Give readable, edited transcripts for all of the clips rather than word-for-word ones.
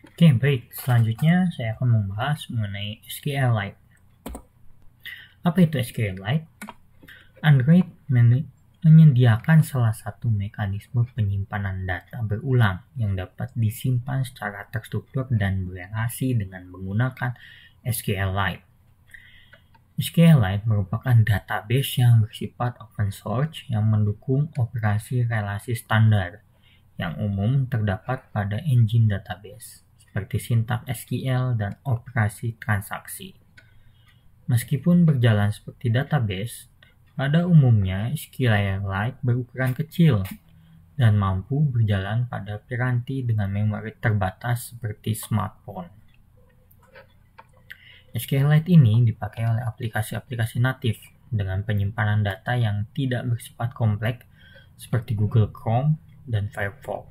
Oke, baik. Selanjutnya saya akan membahas mengenai SQLite. Apa itu SQLite? Android menyediakan salah satu mekanisme penyimpanan data berulang yang dapat disimpan secara terstruktur dan berelasi dengan menggunakan SQLite. SQLite merupakan database yang bersifat open source yang mendukung operasi relasi standar yang umum terdapat pada engine database, seperti sintaks SQL dan operasi transaksi. Meskipun berjalan seperti database, pada umumnya SQLite berukuran kecil dan mampu berjalan pada piranti dengan memori terbatas seperti smartphone. SQLite ini dipakai oleh aplikasi-aplikasi natif dengan penyimpanan data yang tidak bersifat kompleks seperti Google Chrome dan Firefox.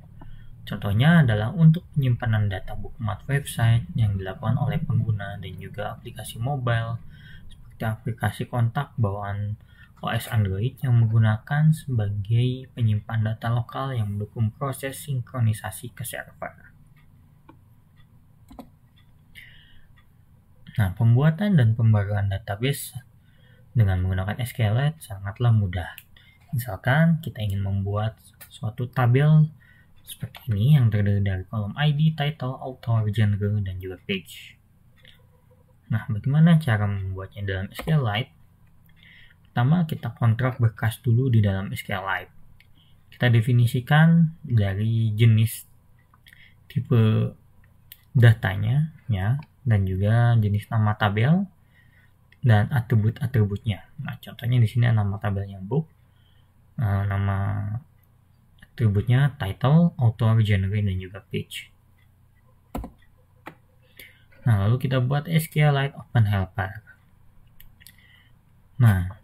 Contohnya adalah untuk penyimpanan data bookmark website yang dilakukan oleh pengguna dan juga aplikasi mobile seperti aplikasi kontak bawaan OS Android yang menggunakan sebagai penyimpan data lokal yang mendukung proses sinkronisasi ke server. Nah, pembuatan dan pembaruan database dengan menggunakan SQLite sangatlah mudah. Misalkan kita ingin membuat suatu tabel seperti ini yang terdiri dari kolom ID, title, author, genre, dan juga page. Nah, bagaimana cara membuatnya dalam SQLite? Pertama, kita kontrak berkas dulu di dalam SQLite. Kita definisikan dari jenis tipe datanya, ya, dan juga jenis nama tabel dan atribut-atributnya. Nah, contohnya di sini nama tabelnya book, nama atributnya title, author, genre, dan juga page. Nah, lalu kita buat SQLite Open Helper. Nah,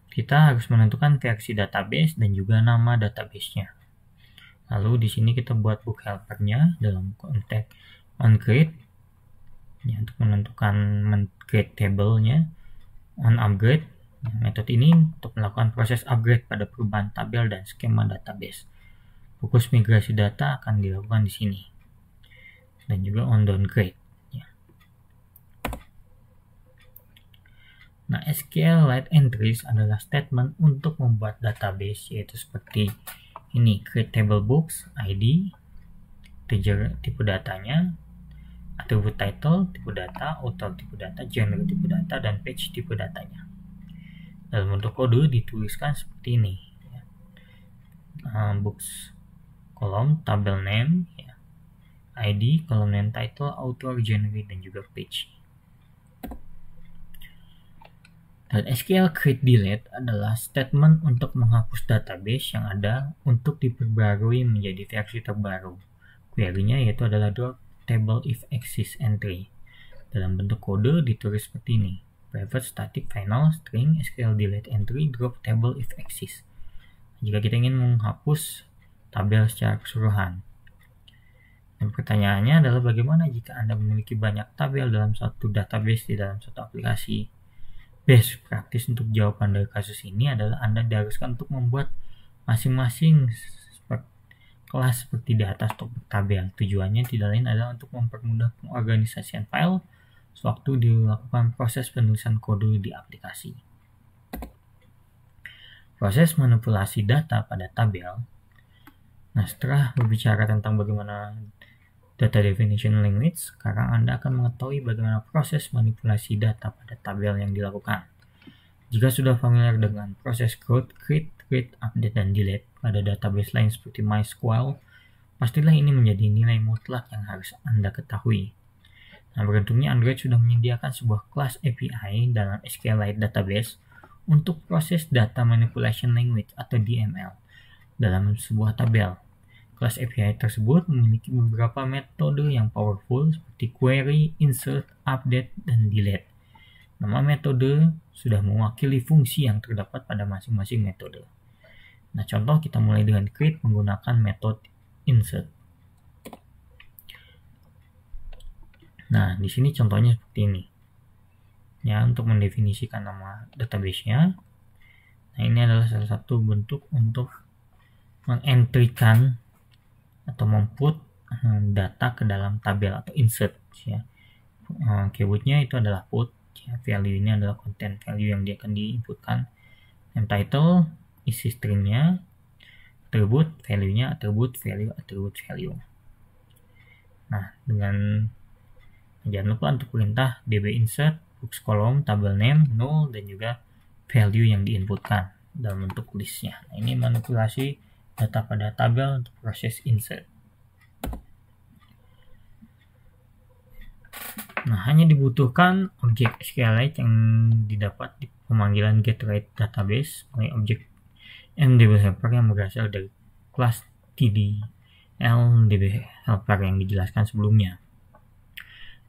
kita harus menentukan versi database dan juga nama database-nya. Lalu di sini kita buat book helper-nya dalam konteks onCreate, ya, untuk menentukan create table-nya, onUpgrade. Nah, metode ini untuk melakukan proses upgrade pada perubahan tabel dan skema database. Fokus migrasi data akan dilakukan di sini. Dan juga onDowngrade. Ya. Nah, SQLite entries adalah statement untuk membuat database, yaitu seperti ini: create table books, ID, tipe datanya, atribut title, tipe data, author tipe data, genre tipe data, dan page tipe datanya. Dalam bentuk kode dituliskan seperti ini, ya. Books kolom tabel name, ya. ID kolom name, title, author, genre, dan juga page. Dan SQL create delete adalah statement untuk menghapus database yang ada untuk diperbarui menjadi versi terbaru. Query-nya yaitu adalah drop table if exists entry. Dalam bentuk kode ditulis seperti ini: private static final string SQL delete entry drop table if exists. Jika kita ingin menghapus tabel secara keseluruhan. Dan pertanyaannya adalah bagaimana jika Anda memiliki banyak tabel dalam satu database di dalam satu aplikasi? Best practice untuk jawaban dari kasus ini adalah Anda diharuskan untuk membuat masing-masing kelas seperti di atas topik tabel. Tujuannya tidak lain adalah untuk mempermudah pengorganisasian file sewaktu dilakukan proses penulisan kode di aplikasi. Proses manipulasi data pada tabel. Nah, setelah berbicara tentang bagaimana data definition language, sekarang Anda akan mengetahui bagaimana proses manipulasi data pada tabel yang dilakukan. Jika sudah familiar dengan proses create, update, dan delete pada database lain seperti MySQL, pastilah ini menjadi nilai mutlak yang harus Anda ketahui. Nah, beruntungnya Android sudah menyediakan sebuah kelas API dalam SQLite database untuk proses data manipulation language atau DML dalam sebuah tabel. Kelas API tersebut memiliki beberapa metode yang powerful seperti query, insert, update, dan delete. Nama metode sudah mewakili fungsi yang terdapat pada masing-masing metode. Nah, contoh kita mulai dengan create menggunakan metode insert. Nah, di sini contohnya seperti ini. Ya, untuk mendefinisikan nama database-nya. Nah, ini adalah salah satu bentuk untuk mengentrikan atau memput data ke dalam tabel atau insert ya. Keywordnya itu adalah put ya, value ini adalah content value yang dia akan diinputkan. Name title isi stringnya, atribut value-nya atribut value. Nah, jangan lupa untuk perintah db insert books column tabel name null dan juga value yang diinputkan dalam bentuk listnya. Nah, ini manipulasi data pada tabel untuk proses insert. Nah, hanya dibutuhkan objek SQLite yang didapat di pemanggilan getRightDatabase oleh objek mDbHelper yang berasal dari kelas TDL-dbHelper yang dijelaskan sebelumnya.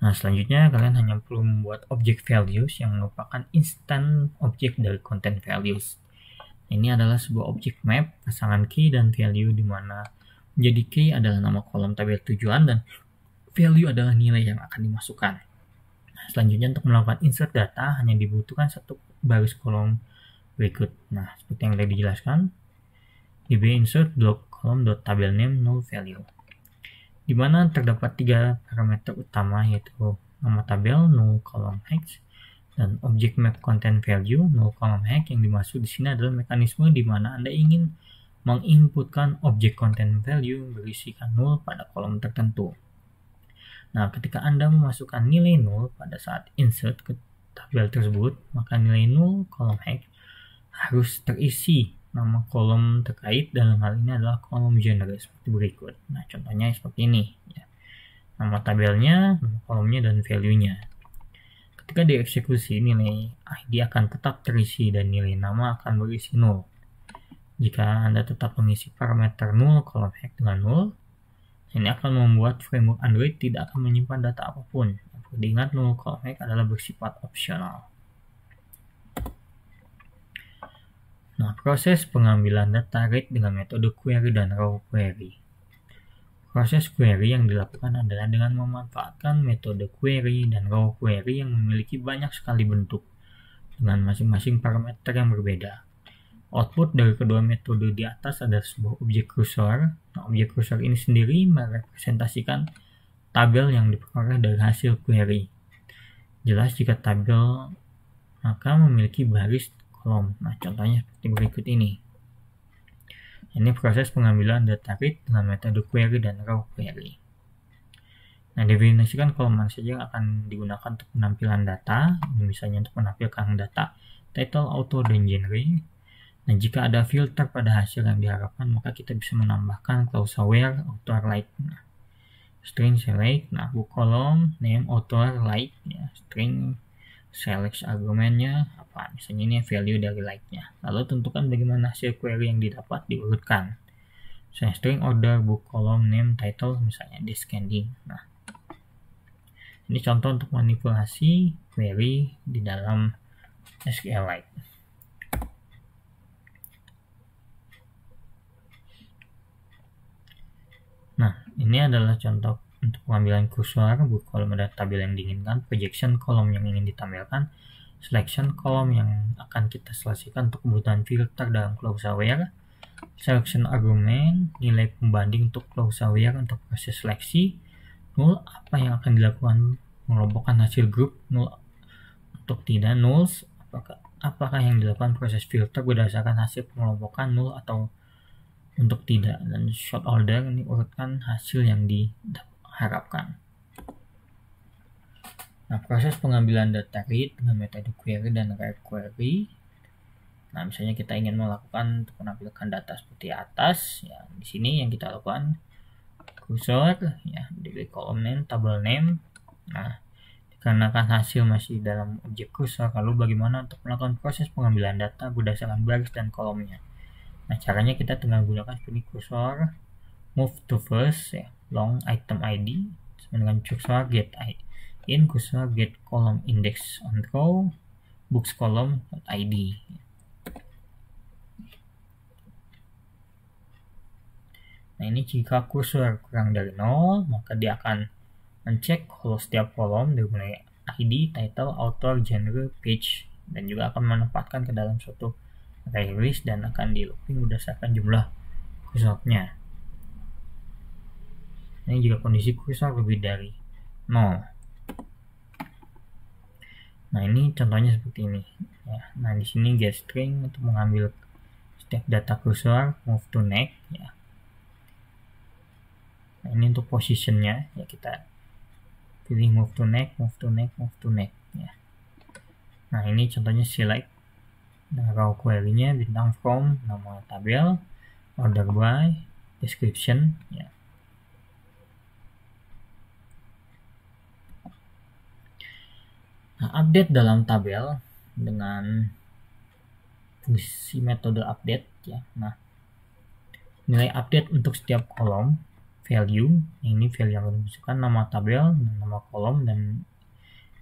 Nah, selanjutnya kalian hanya perlu membuat objek values yang merupakan instant objek dari content values. Ini adalah sebuah objek map pasangan key dan value di mana menjadi key adalah nama kolom tabel tujuan dan value adalah nilai yang akan dimasukkan. Nah, selanjutnya untuk melakukan insert data hanya dibutuhkan satu baris kolom berikut. Nah, seperti yang tadi dijelaskan, db insert block kolom tabel name null value, di mana terdapat 3 parameter utama yaitu nama tabel null column hex dan objek map content value null column hex. Yang dimaksud di sini adalah mekanisme di mana Anda ingin menginputkan objek content value berisikan null pada kolom tertentu. Nah, ketika Anda memasukkan nilai null pada saat insert ke tabel tersebut, maka nilai null column hex harus terisi nama kolom terkait, dalam hal ini adalah kolom genre seperti berikut. Nah, contohnya seperti ini ya. Nama tabelnya, nama kolomnya, dan value-nya. Ketika dieksekusi, nilai ID akan tetap terisi dan nilai nama akan berisi null. Jika Anda tetap mengisi parameter null column hex dengan null, ini akan membuat framework Android tidak akan menyimpan data apapun. Perlu diingat, null column hex adalah bersifat opsional. Nah, proses pengambilan data read dengan metode query dan raw query. Proses query yang dilakukan adalah dengan memanfaatkan metode query dan raw query yang memiliki banyak sekali bentuk dengan masing-masing parameter yang berbeda. Output dari kedua metode di atas adalah sebuah objek cursor. Nah, objek cursor ini sendiri merepresentasikan tabel yang diperoleh dari hasil query. Jelas jika tabel maka memiliki baris kolom. Nah, contohnya seperti berikut ini. Ini proses pengambilan data read dengan metode query dan raw query. Nah, definisikan kolom mana saja yang akan digunakan untuk penampilan data. Ini misalnya untuk menampilkan data title, author, dan genre. Nah, jika ada filter pada hasil yang diharapkan, maka kita bisa menambahkan clause aware, author, like. Nah, string select, nah book column, name, author, like, ya, string select argumennya apa, misalnya ini value dari like-nya. Lalu tentukan bagaimana hasil query yang didapat diurutkan. Misalnya string order, book column, name, title, misalnya descending. Nah, ini contoh untuk manipulasi query di dalam SQLite. Nah, ini adalah contoh untuk pengambilan kursor, book column dan tabel yang diinginkan, projection kolom yang ingin ditampilkan, selection kolom yang akan kita selesaikan untuk kebutuhan filter dalam clause aware, selection argument, nilai pembanding untuk clause aware untuk proses seleksi, null apa yang akan dilakukan mengelompokkan hasil grup, null untuk tidak, nulls apakah yang dilakukan proses filter berdasarkan hasil pengelompokan, null atau untuk tidak, dan short order ini urutkan hasil yang diharapkan. Nah, proses pengambilan data read dengan metode query dan raw query. Nah, misalnya kita ingin melakukan untuk menampilkan data seperti atas, ya di sini yang kita lakukan cursor, ya db column name, tabel name. Nah, dikarenakan hasil masih dalam objek cursor, lalu bagaimana untuk melakukan proses pengambilan data berdasarkan baris dan kolomnya? Nah, caranya kita tinggal gunakan seperti cursor move to first, ya, long item ID dengan cursor get in, cursor get column index on row, books column ID. Nah, ini jika kursor kurang dari 0, maka dia akan mencek kalau setiap kolom dari mulai ID, title, author, genre, page, dan juga akan menempatkan ke dalam suatu array list dan akan di looping berdasarkan jumlah kursornya. Ini jika kondisi kursor lebih dari 0. Nah, ini contohnya seperti ini ya. Nah, di sini getString untuk mengambil setiap data kursor, move to next ya. Nah, ini untuk positionnya ya, kita pilih move to next, move to next, move to next ya. Nah, ini contohnya select. Nah, raw query-nya bintang from, nama tabel, order by, description ya. Nah, update dalam tabel dengan fungsi metode update ya. Nah, nilai update untuk setiap kolom value, ini value yang dimasukkan, nama tabel, nama kolom, dan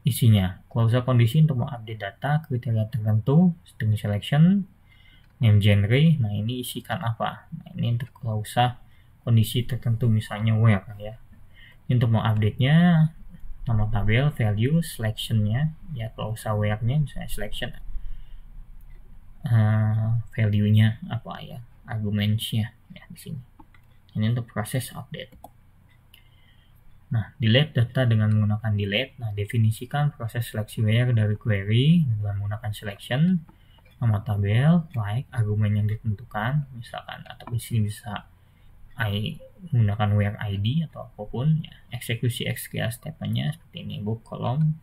isinya. Klausa kondisi untuk mengupdate data, kriteria tertentu, string selection, name genre. Nah, ini isikan apa? Nah, ini untuk klausa kondisi tertentu, misalnya where ya. Ini untuk mengupdate-nya, nama tabel, value, selection-nya ya, klausa where-nya misalnya selection, value-nya apa ya, arguments-nya ya di sini. Ini untuk proses update. Nah, delete data dengan menggunakan delete. Nah, definisikan proses seleksi where dari query dengan menggunakan selection, nama tabel, like, argumen yang ditentukan, misalkan, atau di sini bisa menggunakan where ID atau apapun ya. Eksekusi SQL statement-nya seperti ini, book, kolom,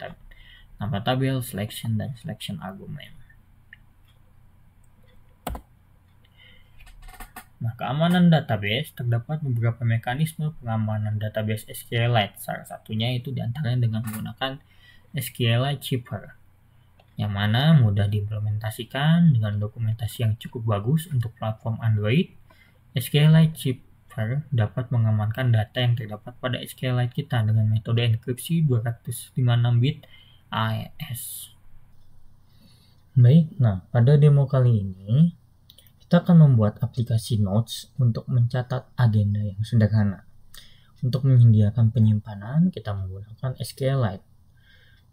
nama tabel, selection, dan selection argument. Nah, keamanan database, terdapat beberapa mekanisme pengamanan database SQLite. Salah satunya itu diantaranya dengan menggunakan SQLite Shipper, yang mana mudah diimplementasikan dengan dokumentasi yang cukup bagus untuk platform Android. SQLite Shipper dapat mengamankan data yang terdapat pada SQLite kita dengan metode enkripsi 256 bit AES. Baik, nah pada demo kali ini kita akan membuat aplikasi Notes untuk mencatat agenda yang sederhana. Untuk menyediakan penyimpanan, kita menggunakan SQLite.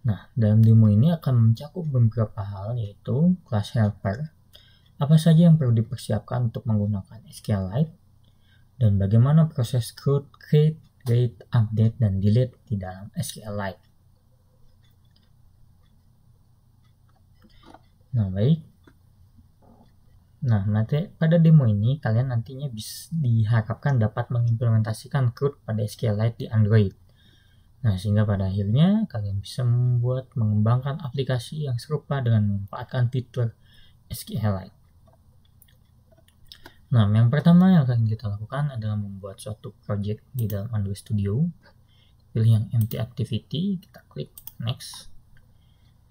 Nah, dalam demo ini akan mencakup beberapa hal, yaitu class helper, apa saja yang perlu dipersiapkan untuk menggunakan SQLite, dan bagaimana proses create, read, update, dan delete di dalam SQLite. Nah, baik. Nah, nanti pada demo ini kalian nantinya diharapkan dapat mengimplementasikan CRUD pada SQLite di Android. Nah, sehingga pada akhirnya kalian bisa mengembangkan aplikasi yang serupa dengan memanfaatkan fitur SQLite. Nah, yang pertama yang akan kita lakukan adalah membuat suatu project di dalam Android Studio. Pilih yang empty activity, kita klik next.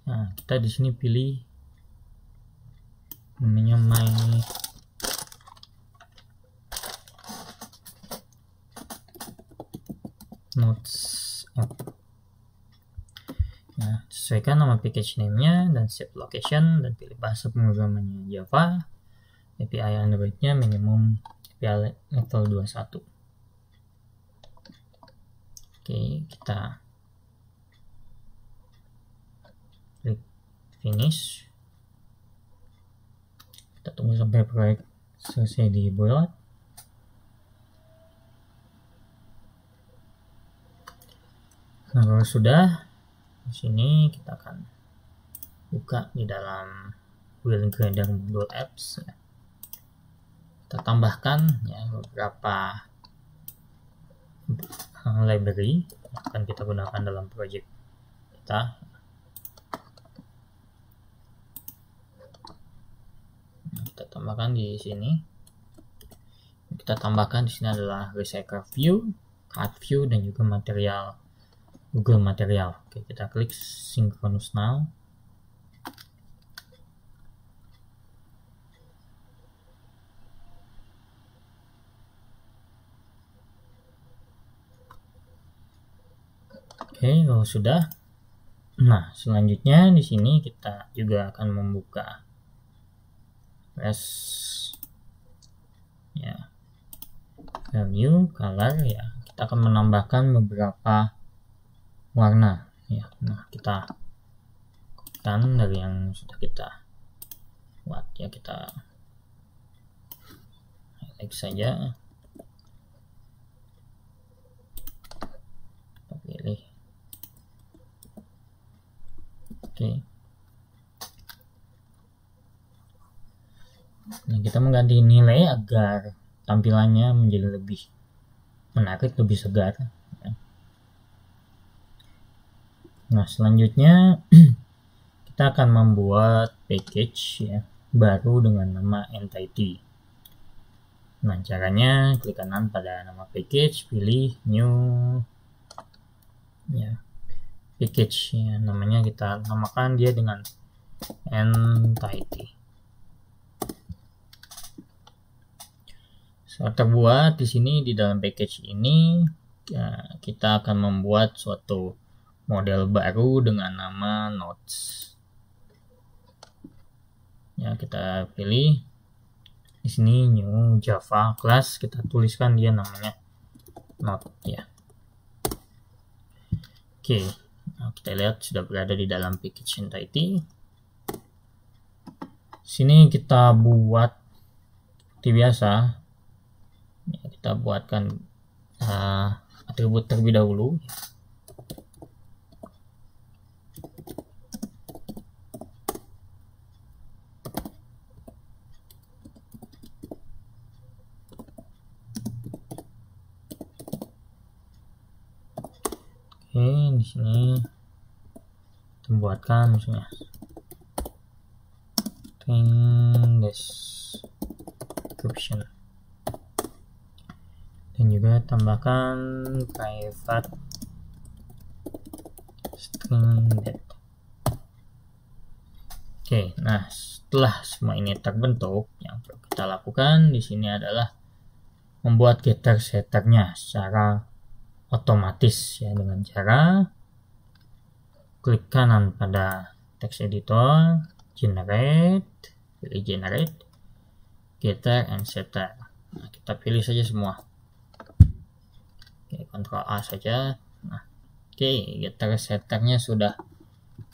Nah, kita di sini pilih namanya my notes app. Nah, sesuaikan nama package name-nya dan save location, dan pilih bahasa pemrogramannya Java. API Android-nya minimum API level 21. Oke, kita klik finish. Kita tunggu sampai proyek selesai dibuat. Nah, kalau sudah, di sini kita akan buka di dalam wheelgrader.apps. Kita tambahkan ya beberapa library yang akan kita gunakan dalam project kita. Kita tambahkan di sini. Kita tambahkan di sini adalah recycle view, card view, dan juga material Google Material. Oke, kita klik synchronous now. Oke, kalau sudah, nah selanjutnya di sini kita juga akan membuka ya value color ya. Kita akan menambahkan beberapa warna ya. Nah, kita kan dari yang sudah kita buat ya, kita highlight saja. Oke. Nah, kita mengganti nilai agar tampilannya menjadi lebih menarik, lebih segar. Nah, selanjutnya kita akan membuat package ya baru dengan nama entity. Nah, caranya klik kanan pada nama package, pilih new ya package ya, namanya kita namakan dia dengan entity. Setelah terbuat di sini di dalam package ini ya, kita akan membuat suatu model baru dengan nama nodes. Ya, kita pilih di sini new Java class, kita tuliskan dia namanya node ya. Oke, nah, kita lihat sudah berada di dalam package entity. Sini kita buat seperti biasa. Ya, kita buatkan atribut terlebih dahulu. Oke, di sini kita buatkan misalnya string description. Dan juga tambahkan private string date. Oke, nah setelah semua ini terbentuk, yang perlu kita lakukan di sini adalah membuat getter setternya secara otomatis ya, dengan cara klik kanan pada text editor, generate, pilih generate, getter and setter. Nah, kita pilih saja semua. Oke, Ctrl A saja. Nah, oke, getter setternya sudah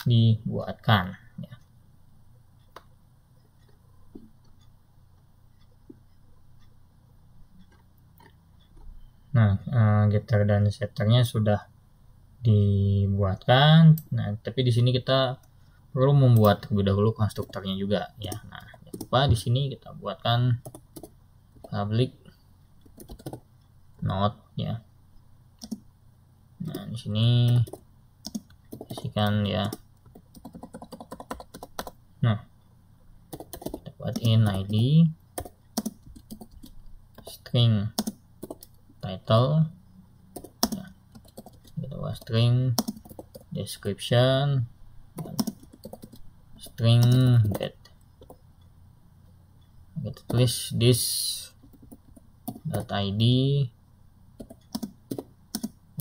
dibuatkan ya. Nah, getter dan setternya sudah dibuatkan. Nah, tapi di sini kita perlu membuat terlebih dahulu konstruktornya juga ya. Nah, jangan lupa di sini kita buatkan public node ya. Nah, di sini isikan ya. Nah, kita buatin ID, string title, ya. Kita buat string description, dan string date. Kita tulis this .id,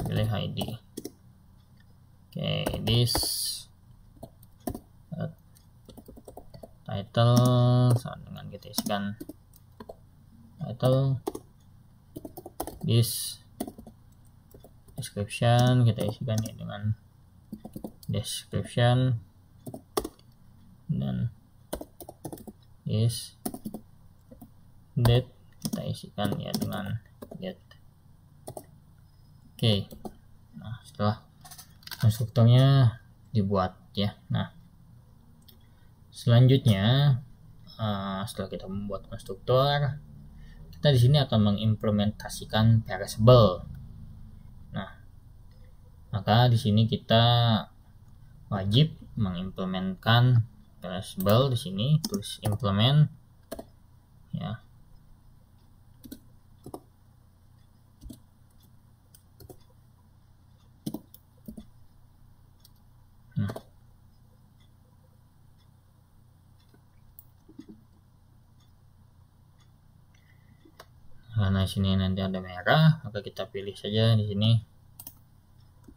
pilih ID. Oke, this title sama dengan kita isikan title, this description kita isikan ya dengan description, dan this date kita isikan ya dengan date. Oke, nah setelah konstruktornya dibuat ya. Nah, selanjutnya setelah kita membuat konstruktor, kita di sini akan mengimplementasikan variable. Nah, maka di sini kita wajib mengimplementkan variable. Di sini tulis implement ya. Karena sini nanti ada merah, maka kita pilih saja di sini,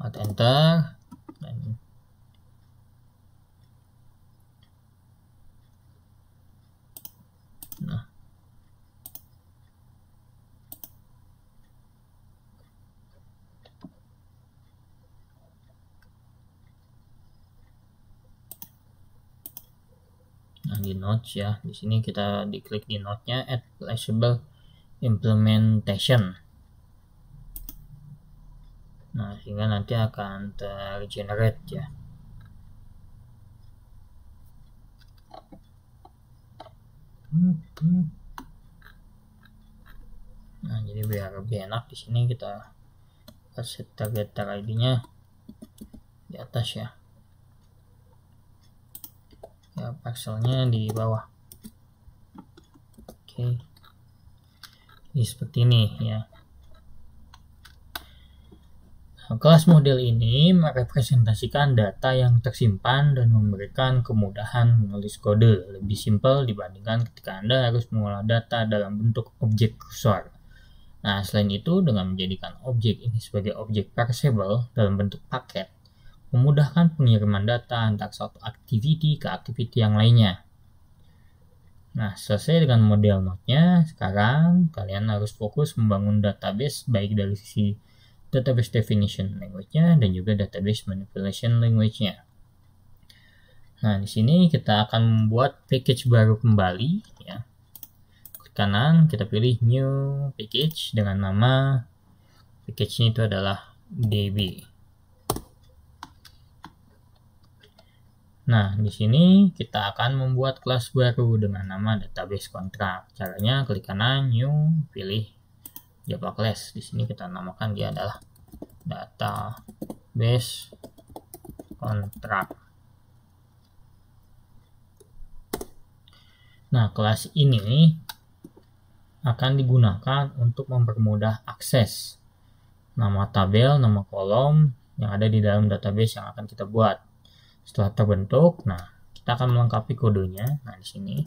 Alt Enter, dan nah, di nodes ya. Di sini kita diklik di node-nya add flexible implementation. Nah, sehingga nanti akan tergenerate ya. Nah, jadi biar lebih enak di sini kita set target ID-nya di atas ya. Ya, parcelnya di bawah. Oke. Jadi seperti ini ya. Nah, kelas model ini merepresentasikan data yang tersimpan dan memberikan kemudahan menulis kode. Lebih simpel dibandingkan ketika Anda harus mengolah data dalam bentuk objek kursor. Nah, selain itu, dengan menjadikan objek ini sebagai objek parsable dalam bentuk paket, memudahkan pengiriman data antar satu activity ke activity yang lainnya. Nah, selesai dengan model node-nya, sekarang kalian harus fokus membangun database baik dari sisi database definition language-nya dan juga database manipulation language-nya. Nah, di sini kita akan membuat package baru kembali ya. Klik kanan, kita pilih new package dengan nama package-nya itu adalah db. Nah, di sini kita akan membuat kelas baru dengan nama database contract. Caranya klik kanan, new, pilih Java class. Di sini kita namakan dia adalah database contract. Nah, kelas ini akan digunakan untuk mempermudah akses nama tabel, nama kolom yang ada di dalam database yang akan kita buat. Setelah terbentuk, nah kita akan melengkapi kodenya. Nah, di sini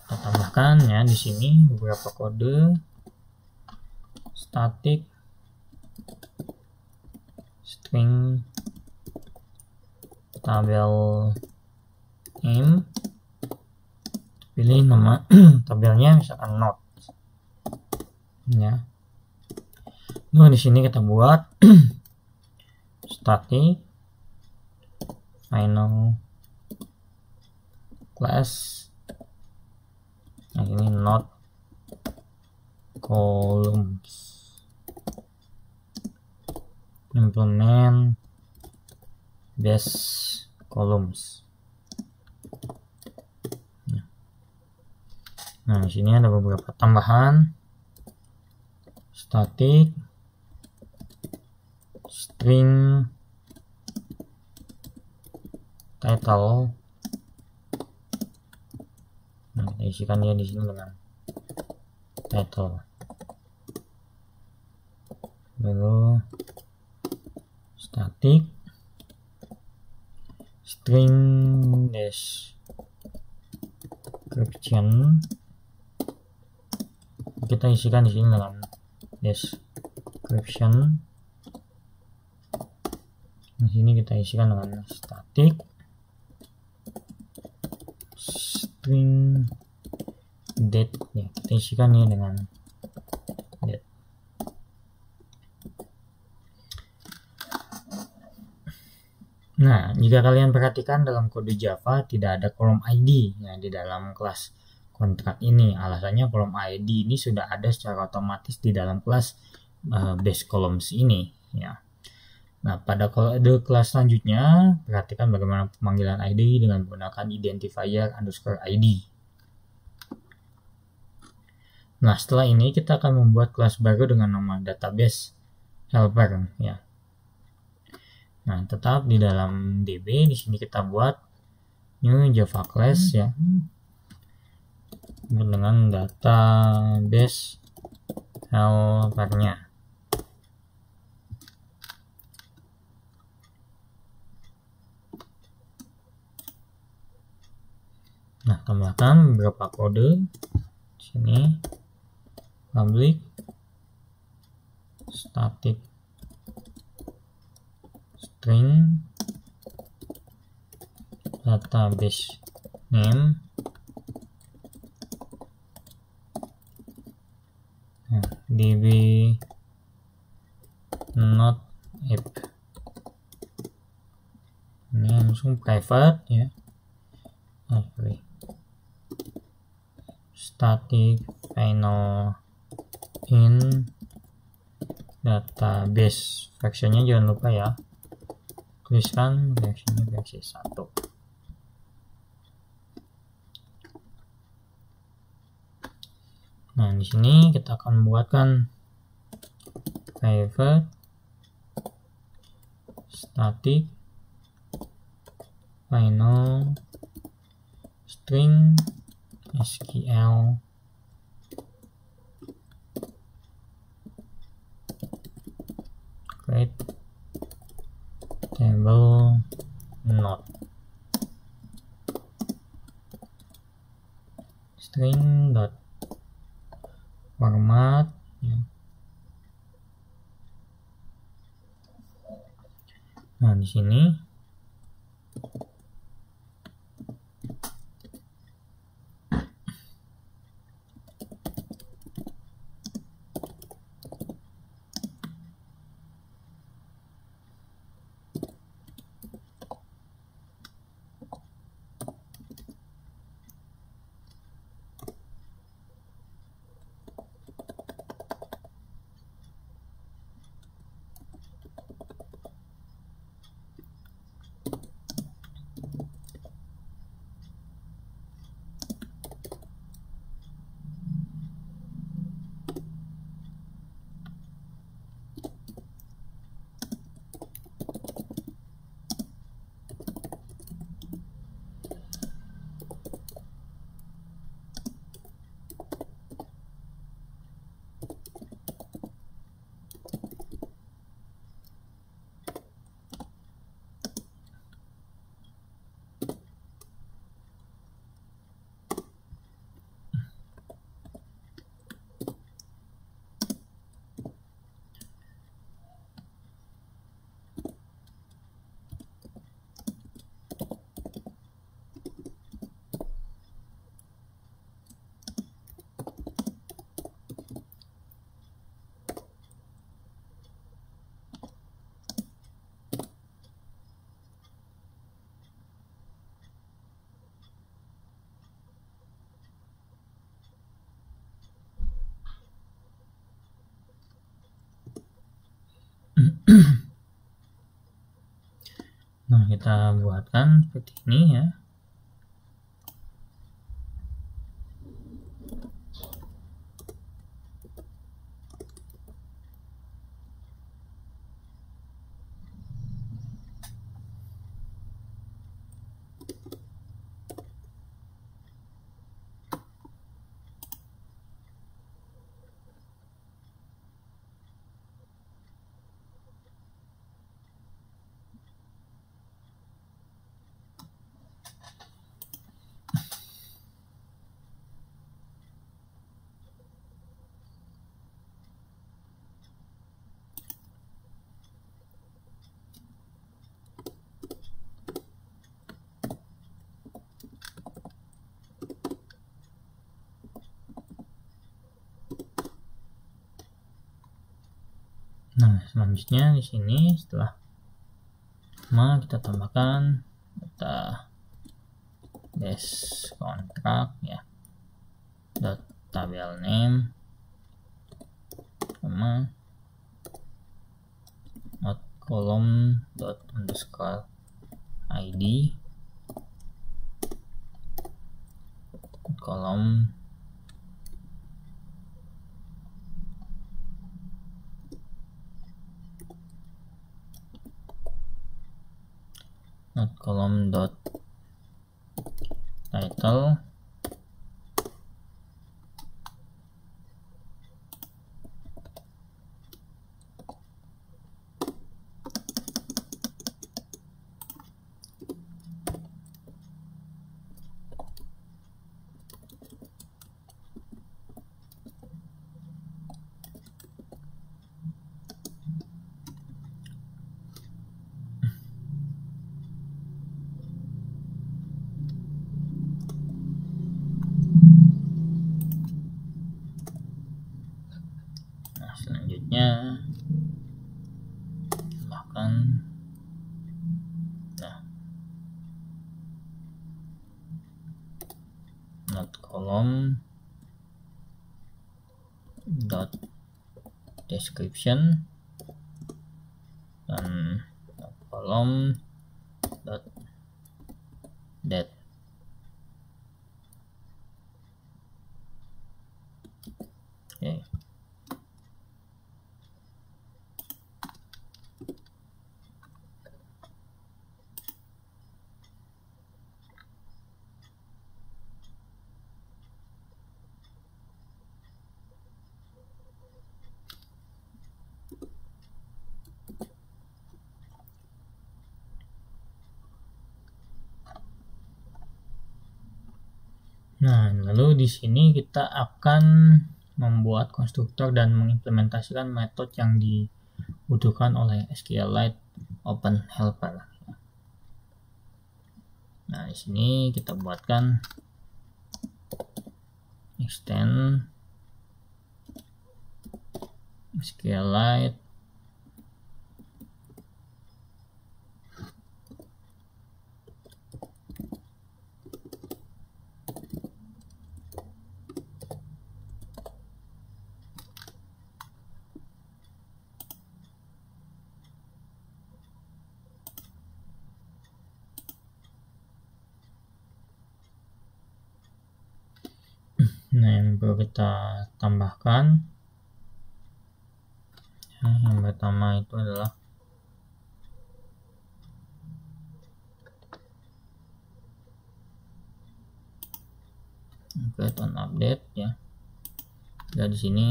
kita tambahkan ya, di sini beberapa kode static string tabel name, pilih nama tabelnya misalkan not ya. Nah, di sini kita buat static final class. Nah, ini not columns, implement base columns. Nah, di sini ada beberapa tambahan static string title. Nah, kita isikan dia di sini dengan title. Lalu static string description, kita isikan di sini dengan description. Di sini kita isikan dengan static string date ya, kita isikan ya dengan date. Nah, jika kalian perhatikan dalam kode Java tidak ada kolom ID ya di dalam kelas kontrak ini. Alasannya kolom ID ini sudah ada secara otomatis di dalam kelas base columns ini ya. Nah, pada kode kelas selanjutnya, perhatikan bagaimana pemanggilan ID dengan menggunakan identifier _ID. Nah, setelah ini kita akan membuat kelas baru dengan nama database helper ya. Nah, tetap di dalam DB, di sini kita buat new Java class ya, dengan database helpernya. Nah, tambahkan beberapa kode di sini, public static string database name. Nah, db not app, ini langsung private ya. Static final in database, versionnya jangan lupa ya, tuliskan versinya versi 1. Nah, di sini kita akan membuatkan private static final string SQL create table node string dot format ya. Nah, di sini nah, kita buatkan seperti ini ya. Nah, selanjutnya di sini setelah kita tambahkan data base contract ya, dot tabel name sama not column dot underscore id column not column dot title selanjutnya bahkan not column dot description dan not column dot date. Nah, lalu di sini kita akan membuat konstruktor dan mengimplementasikan metode yang dibutuhkan oleh SQLite Open Helper. Nah, di sini kita buatkan extend SQLite Nah, yang perlu kita tambahkan yang pertama itu adalah create on update ya. Dan di sini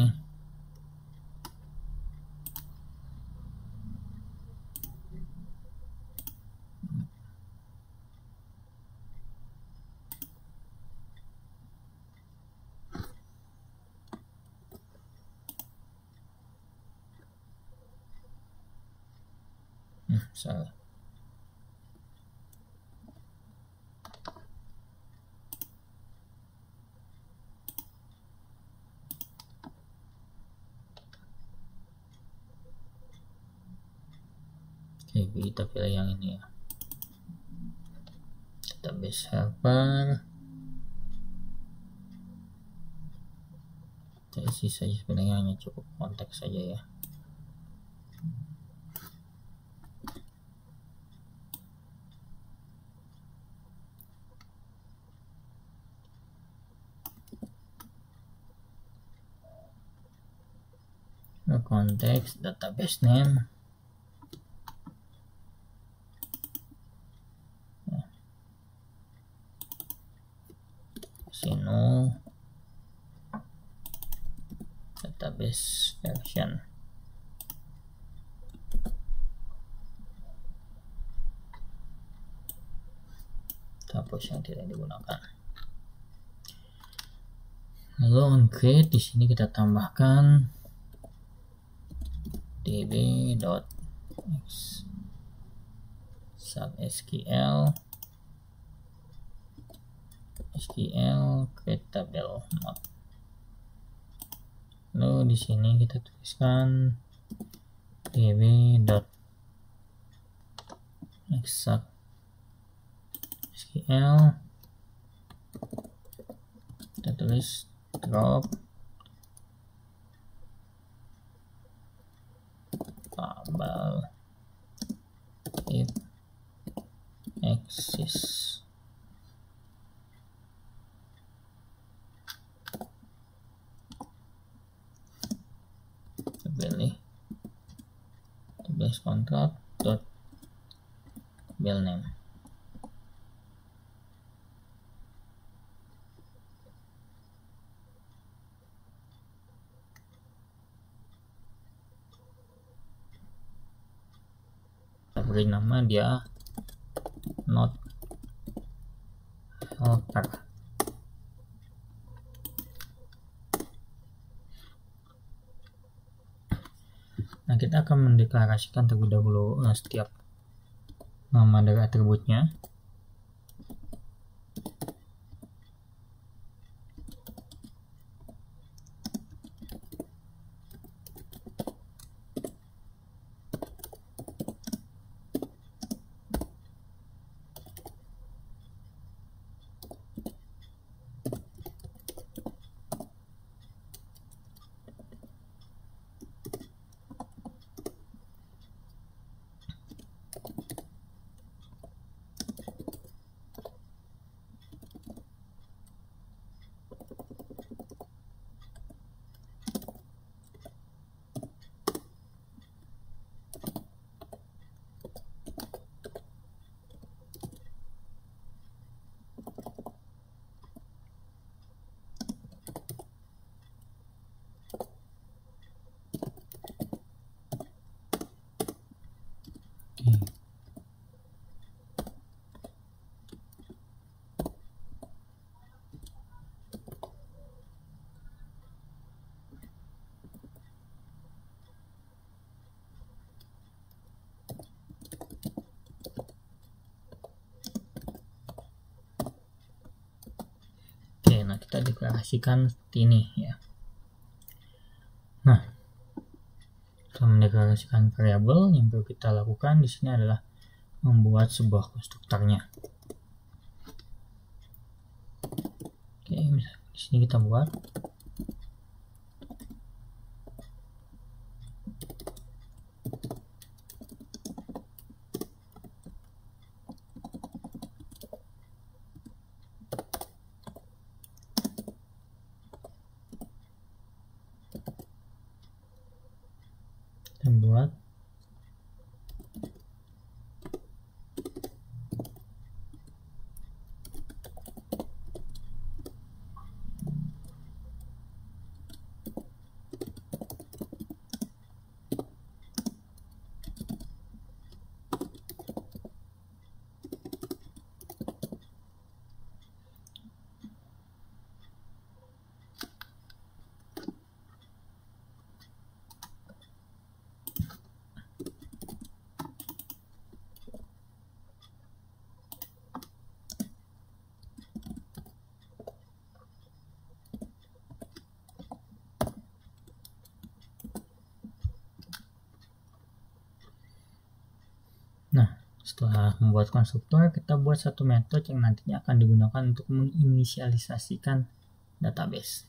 salah. Oke, kita pilih yang ini ya, database helper. Kita isi saja, sebenarnya hanya cukup konteks saja ya. Konteks database name sino database version. Hapus yang tidak digunakan. Lalu on create, di sini kita tambahkan db.sql create table mode. Lalu di sini kita tuliskan db.exec.sql, kita tulis drop tabel if exists. Pilih database contract dot table name. Kita beri nama dia not helper. Nah, kita akan mendeklarasikan terlebih dahulu setiap nama dari atributnya. kita deklarasikan seperti ini ya. Nah, setelah mendeklarasikan variabel, yang perlu kita lakukan di sini adalah membuat sebuah konstruktornya. Oke, di sini kita buat setelah membuat konstruktor, kita buat satu metode yang nantinya akan digunakan untuk menginisialisasikan database.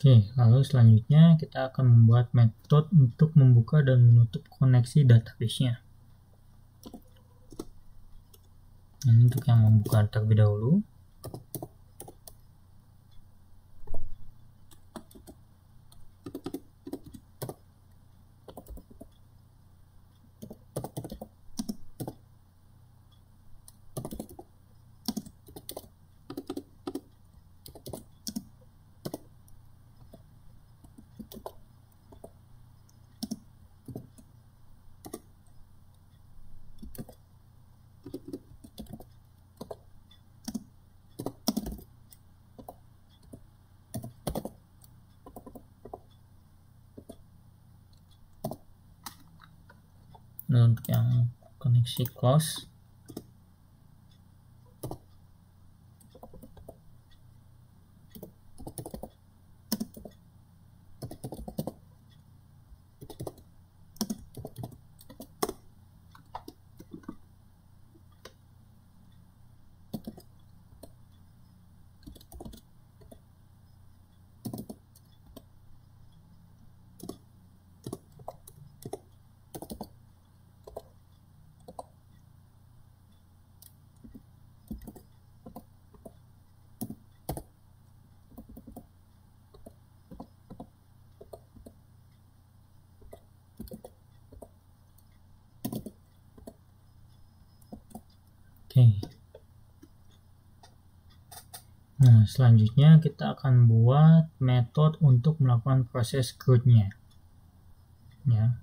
Oke, lalu selanjutnya kita akan membuat metode untuk membuka dan menutup koneksi database-nya. Ini untuk yang membuka terlebih dahulu. Nah, untuk yang koneksi close, oke. Nah, selanjutnya kita akan buat metode untuk melakukan proses CRUD-nya. Ya.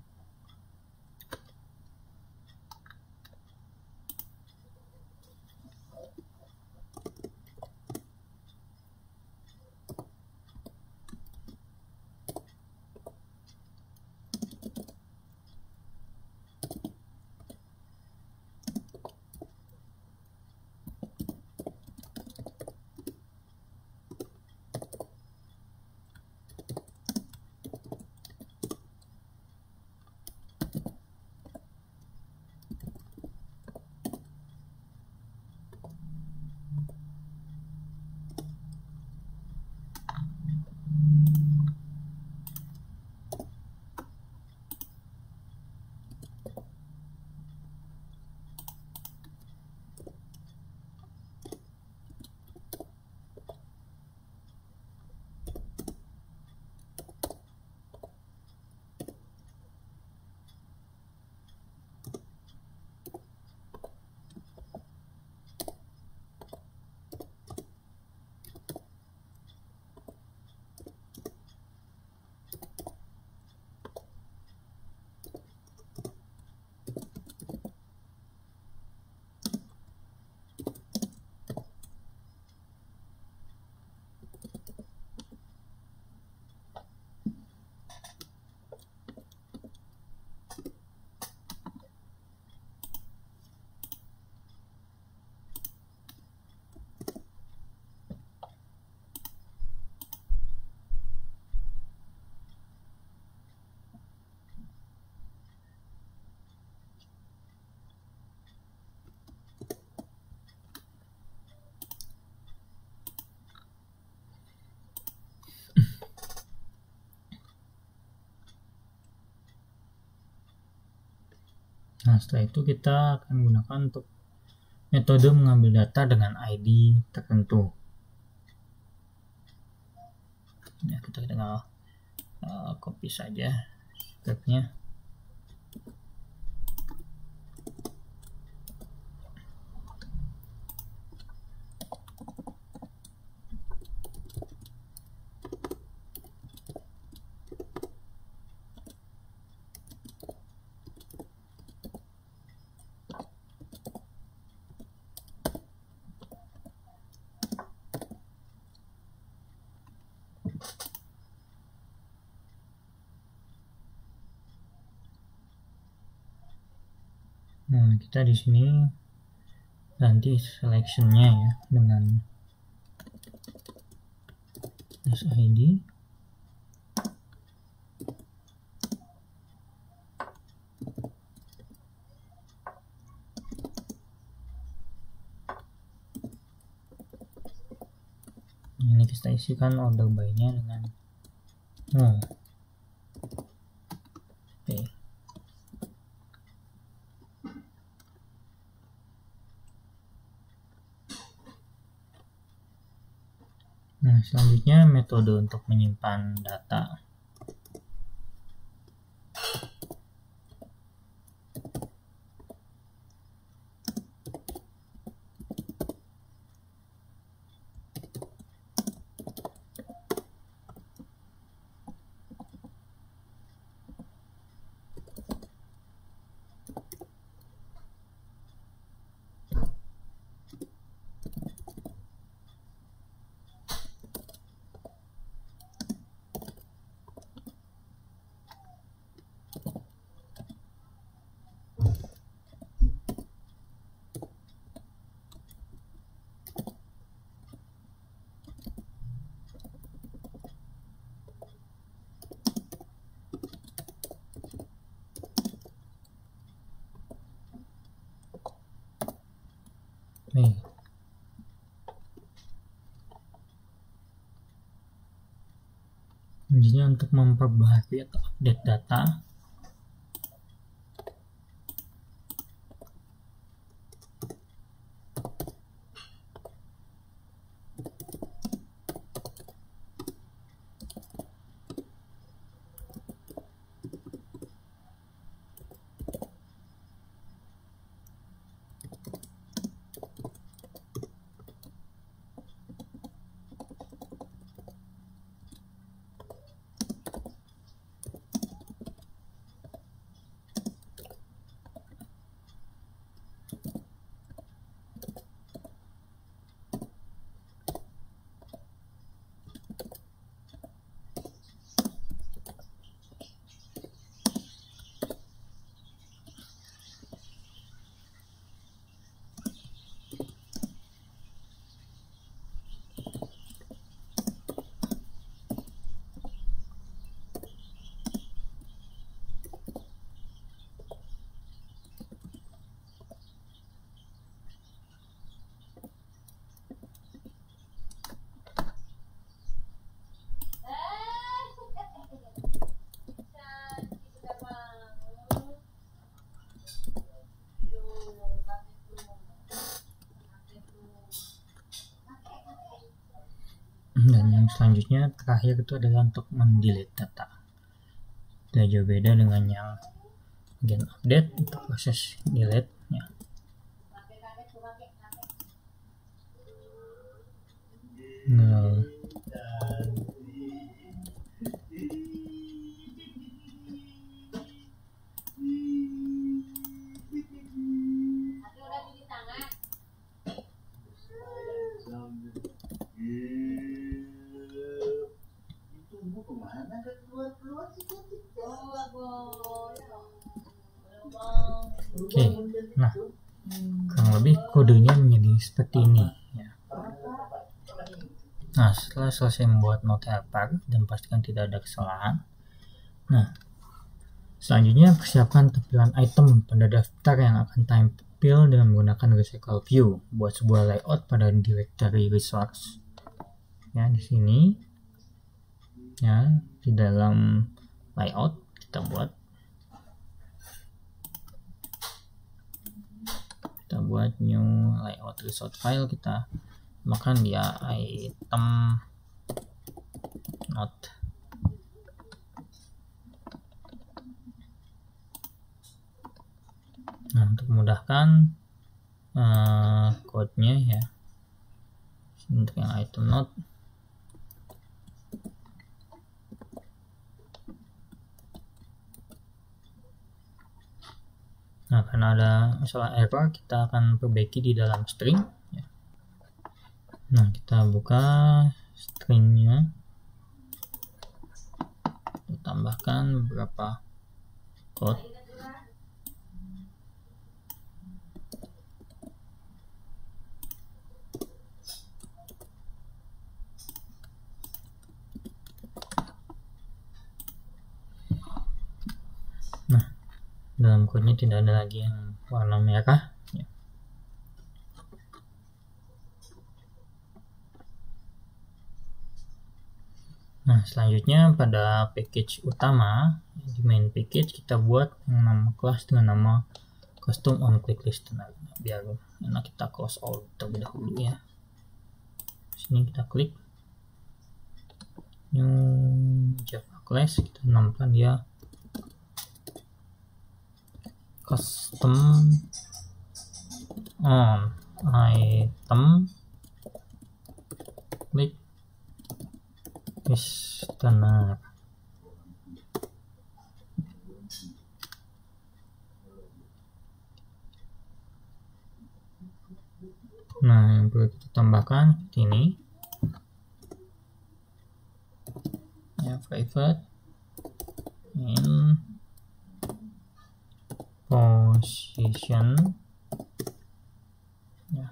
Nah, setelah itu kita akan gunakan untuk metode mengambil data dengan ID tertentu. Ya, kita tinggal copy saja scriptnya. Nah, kita di sini ganti selection-nya ya dengan SID. Ini kita isikan order by-nya dengan Oke. Nah, selanjutnya metode untuk menyimpan data. Nih. Selanjutnya untuk memperbaharui atau update data. selanjutnya terakhir itu adalah untuk mendelete data. Tidak jauh beda dengan yang bagian update. Untuk proses delete ya. Nah, Oke, nah kurang lebih kodenya menjadi seperti ini ya. Nah, setelah selesai membuat note helper dan pastikan tidak ada kesalahan, nah selanjutnya persiapkan tampilan item pada daftar yang akan tampil dengan menggunakan recycle view. Buat sebuah layout pada directory resource ya, di sini ya, di dalam layout kita buat new layout resource file, kita makan dia item note. Nah, untuk memudahkan code-nya ya, untuk yang item note nah, karena ada masalah error, kita akan perbaiki di dalam string ya. Nah, kita buka stringnya, kita tambahkan beberapa code. Nah, dalam kodenya tidak ada lagi yang warna merah ya. Nah, selanjutnya pada package utama di main package kita buat yang nama kelas dengan nama custom on click listener. Biar enak kita close all terlebih dahulu ya. Sini kita klik new Java class, kita namakan dia custom on item click listener. Nah, yang perlu kita tambahkan ini ya, private in position ya,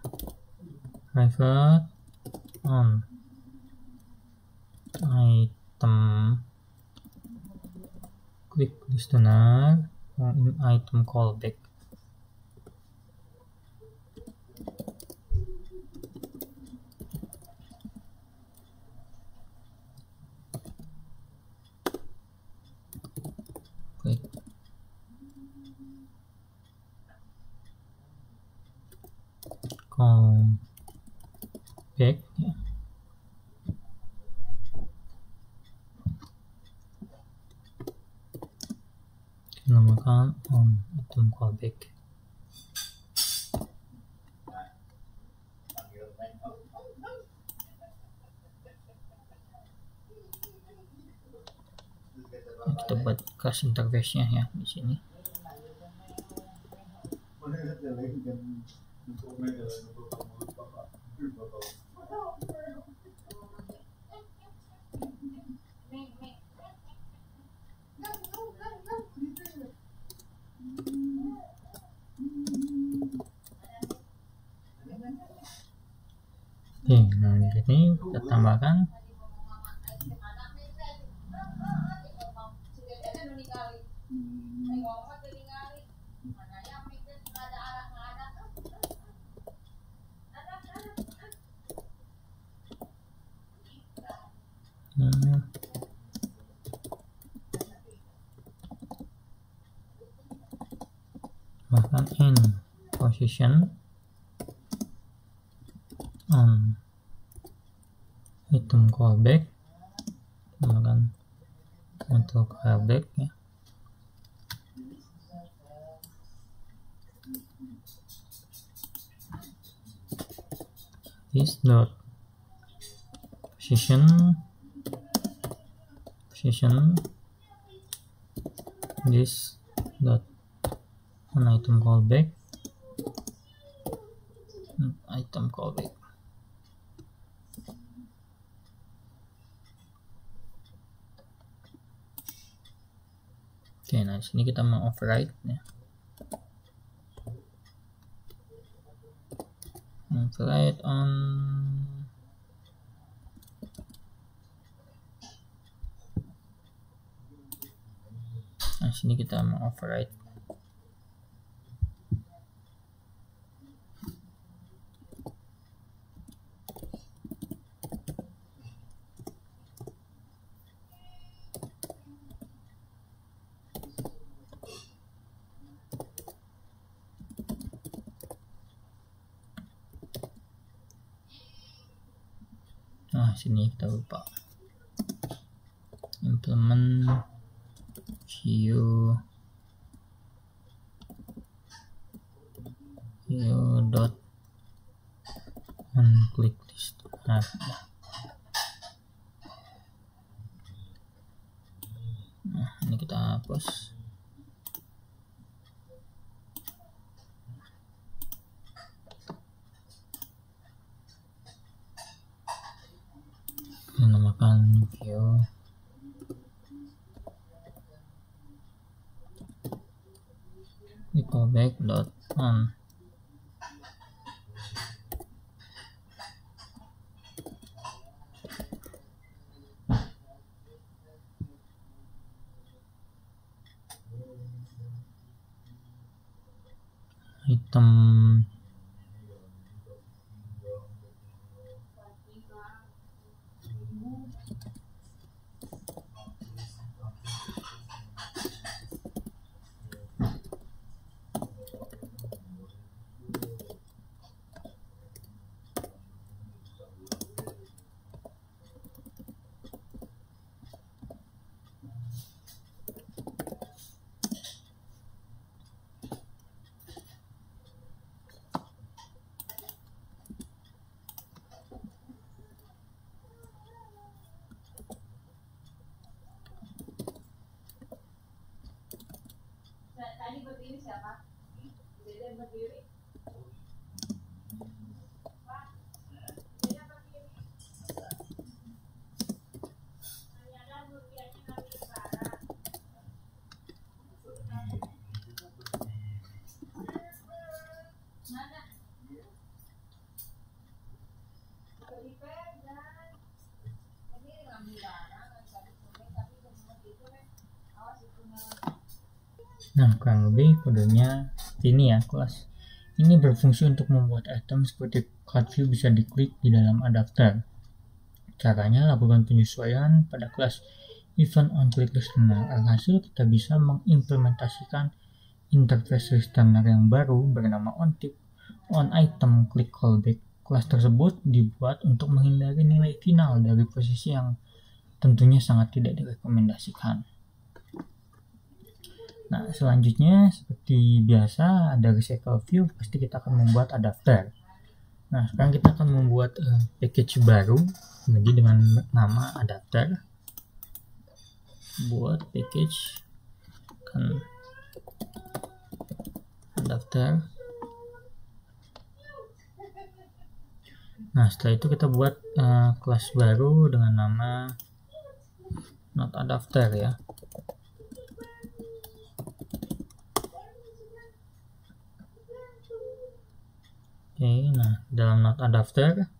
private on item click listener in item callback. Klik callback ya. Namakan on item callback. Kita buat class interface-nya ya di sini. Oke, nah di sini kita tambahkan bahkan in position on item callback atau callback ya. This dot position this dot on item callback Oke, nah sini kita mau override ya. Override on nah sini kita mau override sini kita lupa implement view dot on click list. Nah ini kita hapus. Menamakan view callback dot on item Tadi berdiri siapa? Jadi berdiri. Nah, kurang lebih kodenya ini ya kelas. Ini berfungsi untuk membuat item seperti card view bisa diklik di dalam adapter. Caranya lakukan penyesuaian pada kelas event on click listener. Alhasil kita bisa mengimplementasikan interface listener yang baru bernama on item click callback. Kelas tersebut dibuat untuk menghindari nilai final dari posisi yang tentunya sangat tidak direkomendasikan. Nah, selanjutnya seperti biasa ada recycle view, pasti kita akan membuat adapter. Nah, sekarang kita akan membuat package baru lagi dengan nama adapter. Buat package kan adapter. Nah, setelah itu kita buat kelas baru dengan nama not adapter ya. Oke, nah dalam not adapter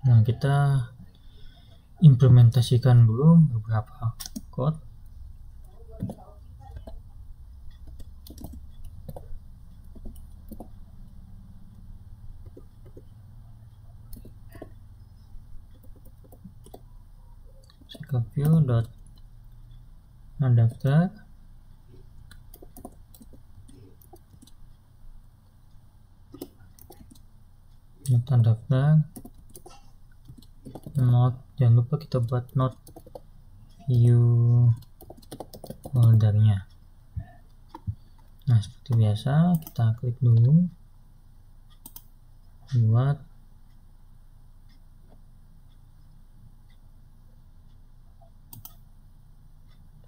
nah kita implementasikan dulu beberapa code. View dot adapter data daftar node, jangan lupa kita buat node view foldernya. Nah, seperti biasa kita klik dulu buat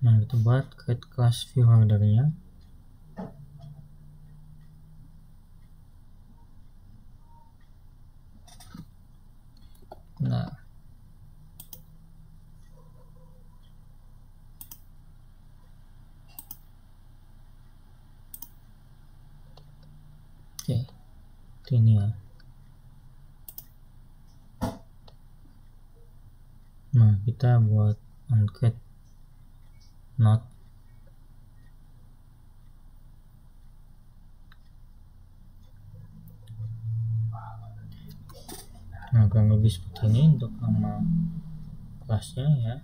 kita buat create class view foldernya. Nah, oke, ini ya. Nah, kita buat on-create node. Nah, kurang lebih seperti ini untuk nama kelasnya ya.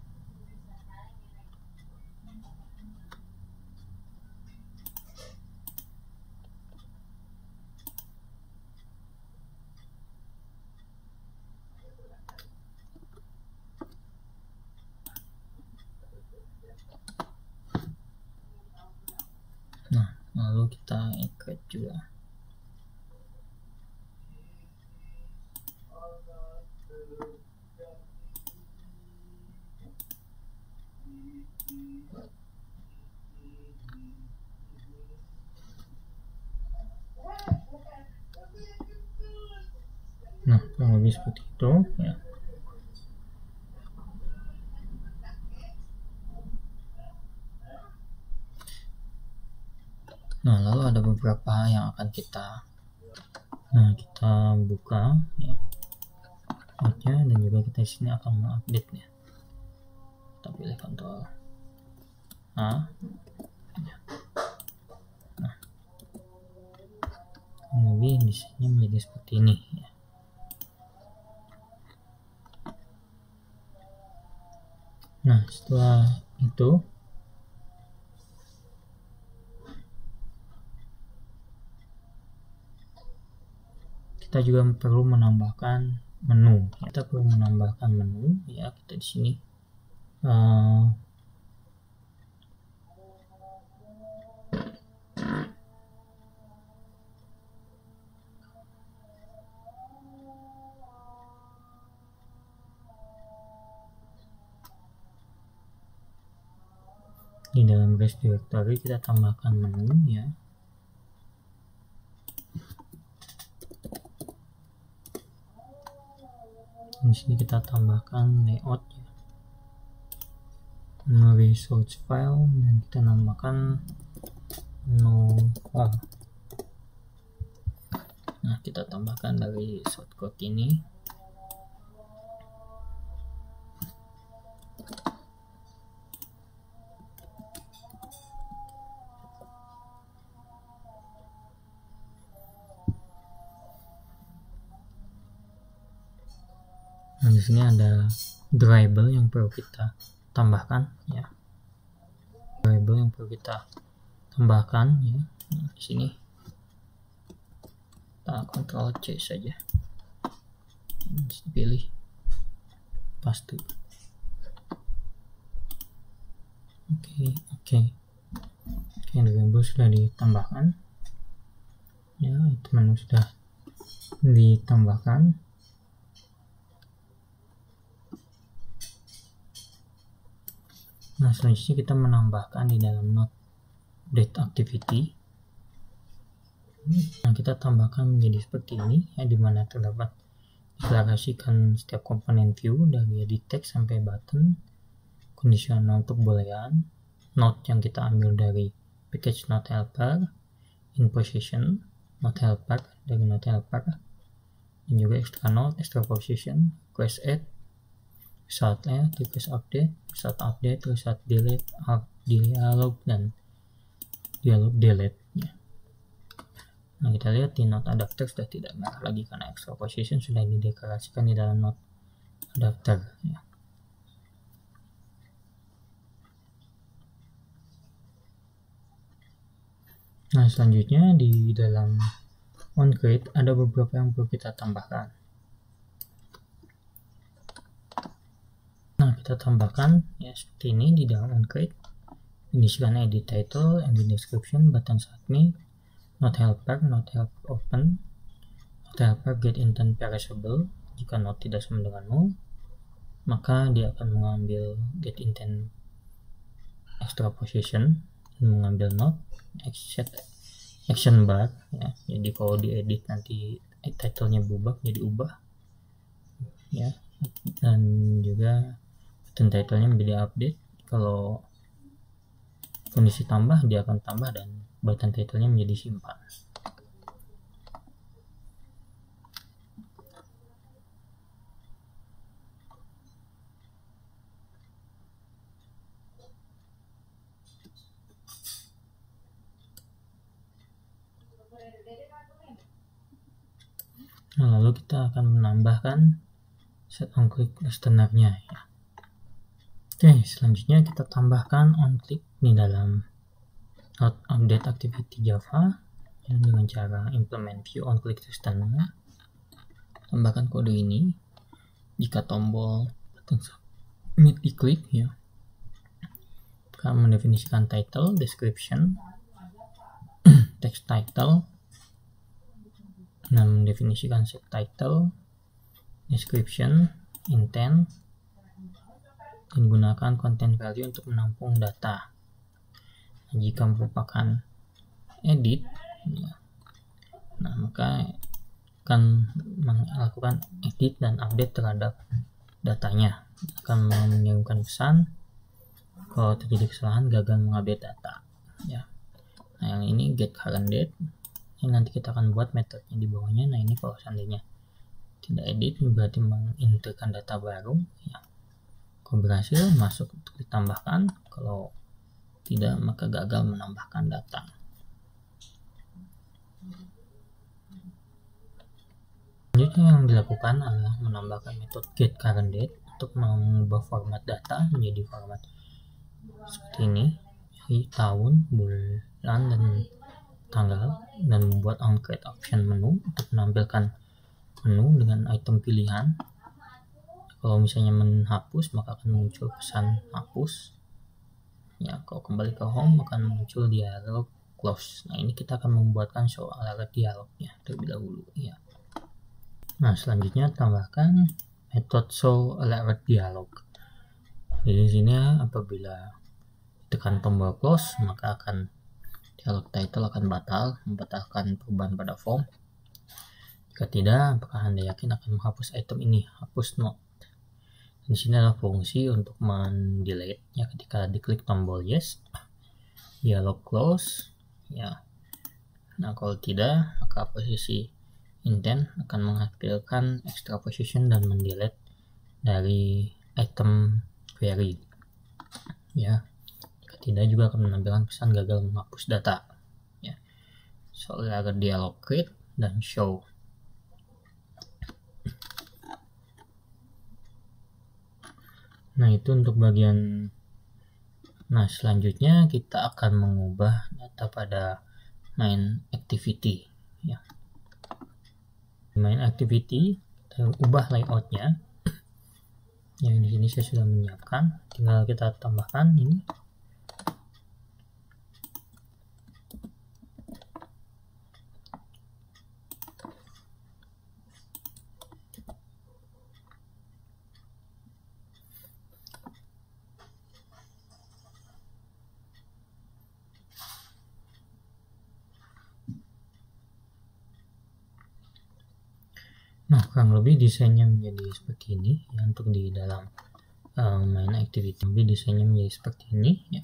Nah, lalu kita create juga. Nah, kurang lebih seperti itu ya. Nah, lalu ada beberapa yang akan kita buka ya node-nya, dan juga kita di sini akan mengupdate ya. Kita pilih Ctrl A. Nah, lebih desainnya menjadi seperti ini ya. Nah, setelah itu kita juga perlu menambahkan menu. Kita perlu menambahkan menu ya. Kita di sini di dalam base directory kita tambahkan menu ya. Di sini kita tambahkan layout ya, menu source file, dan kita namakan menu home. Nah, kita tambahkan dari shortcode ini. Nah, di sini ada variable yang perlu kita tambahkan ya. Variable yang perlu kita tambahkan ya. Nah, di sini kita Ctrl C saja. Pilih paste. Oke, variable sudah ditambahkan ya, itu menu sudah ditambahkan. Nah, selanjutnya kita menambahkan di dalam node date activity. Nah, kita tambahkan menjadi seperti ini ya, dimana terdapat deklarasikan setiap komponen view dari edit text sampai button, kondisional untuk boolean, node yang kita ambil dari package node helper, in position node helper dari node helper, dan juga extra node, extra position, request add, resultnya, request update, result delete, dialog, dan dialog delete ya. Nah, kita lihat di node adapter sudah tidak merah lagi karena extra position sudah dideklarasikan di dalam node adapter ya. Nah, selanjutnya di dalam onCreate ada beberapa yang perlu kita tambahkan. kita tambahkan ya seperti ini di dalam onCreate. Inisikan edit title, edit description, button submit, not helper open, not helper get intent perishable. Jika not tidak sama dengan null, maka dia akan mengambil get intent extra position dan mengambil not action bar ya. Jadi kalau diedit nanti titlenya berubah menjadi ubah ya, dan juga button titlenya menjadi update. Kalau kondisi tambah, dia akan tambah dan button titlenya menjadi simpan. Nah, lalu kita akan menambahkan set onClick listener-nya ya. Oke, selanjutnya kita tambahkan onClick di dalam update activity Java ya, dengan cara implement view onClick listener. Tambahkan kode ini jika tombol button submit diklik ya. Kita mendefinisikan title, description, text title, dan mendefinisikan set title, description, intent, dan gunakan content value untuk menampung data. Nah, jika merupakan edit ya, nah maka akan melakukan edit dan update terhadap datanya, akan mengirimkan pesan kalau terjadi kesalahan gagal mengupdate data ya. Nah, yang ini get current date, ini nanti kita akan buat metodenya di bawahnya. Nah, ini kalau seandainya tidak edit berarti menginterkan data baru ya. Kalau berhasil masuk untuk ditambahkan, kalau tidak maka gagal menambahkan data. Selanjutnya yang dilakukan adalah menambahkan metode get current date untuk mengubah format data menjadi format seperti ini, hari, tahun, bulan, dan tanggal, dan membuat onCreate option menu untuk menampilkan menu dengan item pilihan. Kalau misalnya menghapus maka akan muncul pesan hapus ya. Kalau kembali ke home akan muncul dialog close. Nah, ini kita akan membuatkan show alert dialognya terlebih dahulu ya. Nah, selanjutnya tambahkan metode show alert dialog. Jadi sini apabila tekan tombol close maka akan dialog title akan membatalkan perubahan pada form. Jika tidak, apakah Anda yakin akan menghapus item ini? Hapus not. Di sini adalah fungsi untuk mendelete ya, ketika diklik tombol yes, dialog close ya. Nah, kalau tidak maka posisi intent akan menghasilkan extra position dan mendelete dari item query ya. Jika tidak juga akan menampilkan pesan gagal menghapus data ya. Soal dialog create dan show. Nah, itu untuk bagian. Nah, selanjutnya kita akan mengubah data pada main activity ya. Main activity kita ubah layoutnya. Yang di sini saya sudah menyiapkan, tinggal kita tambahkan ini. Nah, kurang lebih desainnya menjadi seperti ini ya, untuk di dalam main activity. Lebih desainnya menjadi seperti ini ya.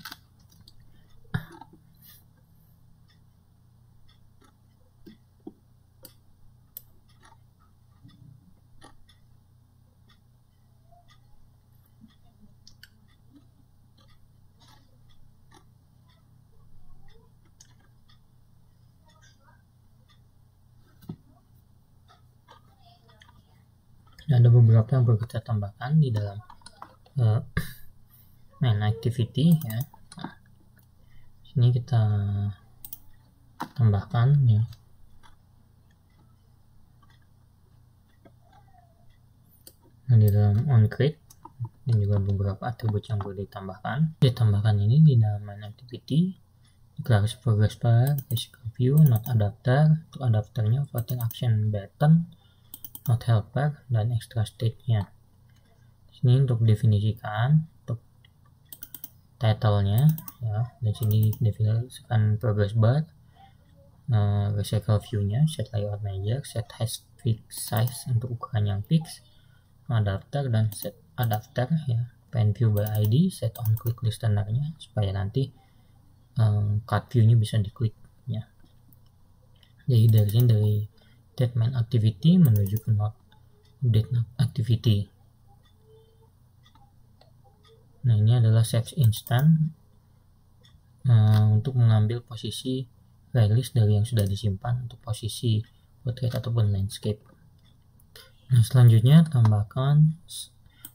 Ada beberapa yang perlu kita tambahkan di dalam main activity ya. Nah, sini kita tambahkan ya. Nah, di dalam onCreate dan juga beberapa atribut yang boleh ditambahkan. Ditambahkan ini di dalam main activity, declares progress bar, basic review, not adapter. Untuk adapternya floating action button, not helper, dan extra state-nya. Sini untuk definisikan, untuk title-nya ya, dan sini definisikan progress bar, recycle view-nya, set layout manager, set hash fix size untuk ukuran yang fix, adapter dan set adapter ya, pen view by ID, set on quick listener-nya supaya nanti card view-nya bisa diklik ya. Jadi dari that main activity menuju ke not update activity. Nah, ini adalah save instant untuk mengambil posisi release dari yang sudah disimpan untuk posisi portrait ataupun landscape. Nah, selanjutnya tambahkan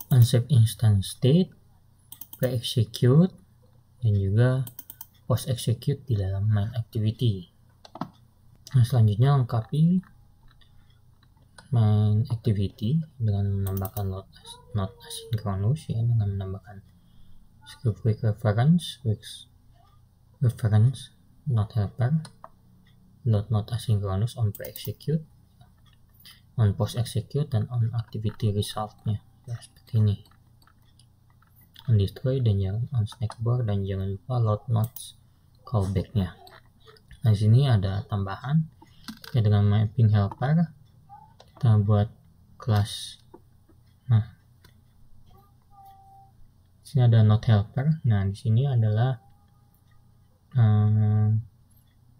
unsave instant state, pre-execute, dan juga post-execute di dalam main activity. Nah, selanjutnya lengkapi main activity dengan menambahkan not asynchronous ya, dengan menambahkan script quick reference, not helper, load not asynchronous on pre-execute, on post-execute, dan on activity result-nya ya, seperti ini. On destroy dan jangan on snackbar, dan jangan lupa load notes callback-nya. Nah, di sini ada tambahan ya, dengan mapping helper kita buat kelas. Nah, di sini ada not helper. Nah, di sini adalah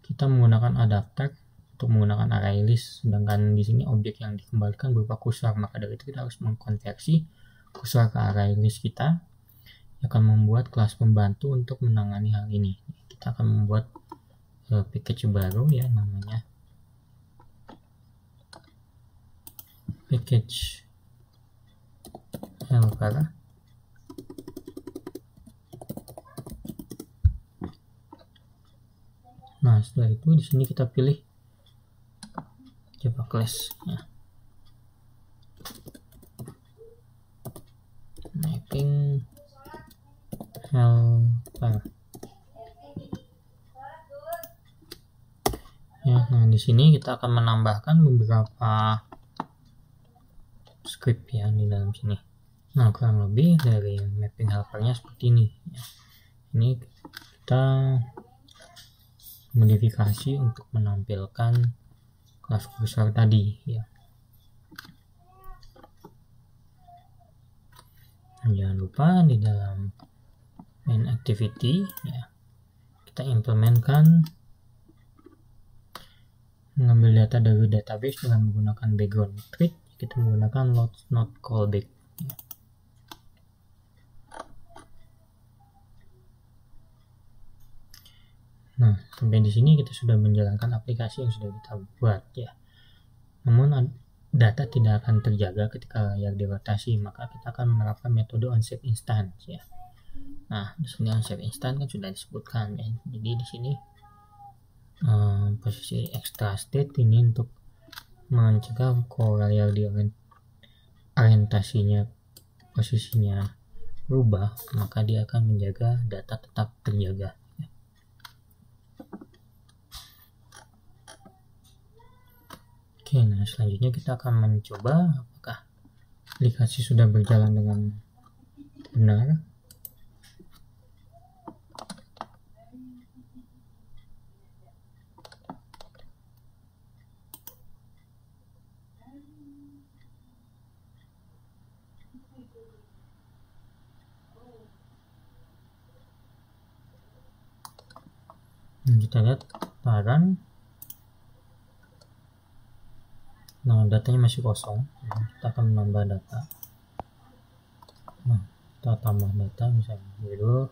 kita menggunakan adapter untuk menggunakan array list, sedangkan di sini objek yang dikembalikan berupa kursor, maka dari itu kita harus mengkonversi kursor ke array list kita. Akan membuat kelas pembantu untuk menangani hal ini. Kita akan membuat package baru ya, namanya package helper. Nah, setelah itu di sini kita pilih Java class ya. Mapping helper. Ya, nah di sini kita akan menambahkan beberapa script ya di dalam sini. Nah, kurang lebih dari mapping helpernya seperti ini ya. Ini kita modifikasi untuk menampilkan kelas kursor tadi ya. Jangan lupa di dalam main activity ya, kita implementkan mengambil data dari database dengan menggunakan background treat. Kita menggunakan load not callback ya. Nah, sampai di sini kita sudah menjalankan aplikasi yang sudah kita buat ya. Namun data tidak akan terjaga ketika layar dirotasi, maka kita akan menerapkan metode onsave instant ya. Nah, di sini onsave instant kan sudah disebutkan ya. Jadi di sini posisi extra state ini untuk mencegah kalau layar orientasinya posisinya berubah, maka dia akan menjaga data tetap terjaga. Oke, nah selanjutnya kita akan mencoba apakah aplikasi sudah berjalan dengan benar. Nah, kita lihat taran. Nah, datanya masih kosong. Nah, kita akan menambah data. Nah, kita tambah data misalnya judul,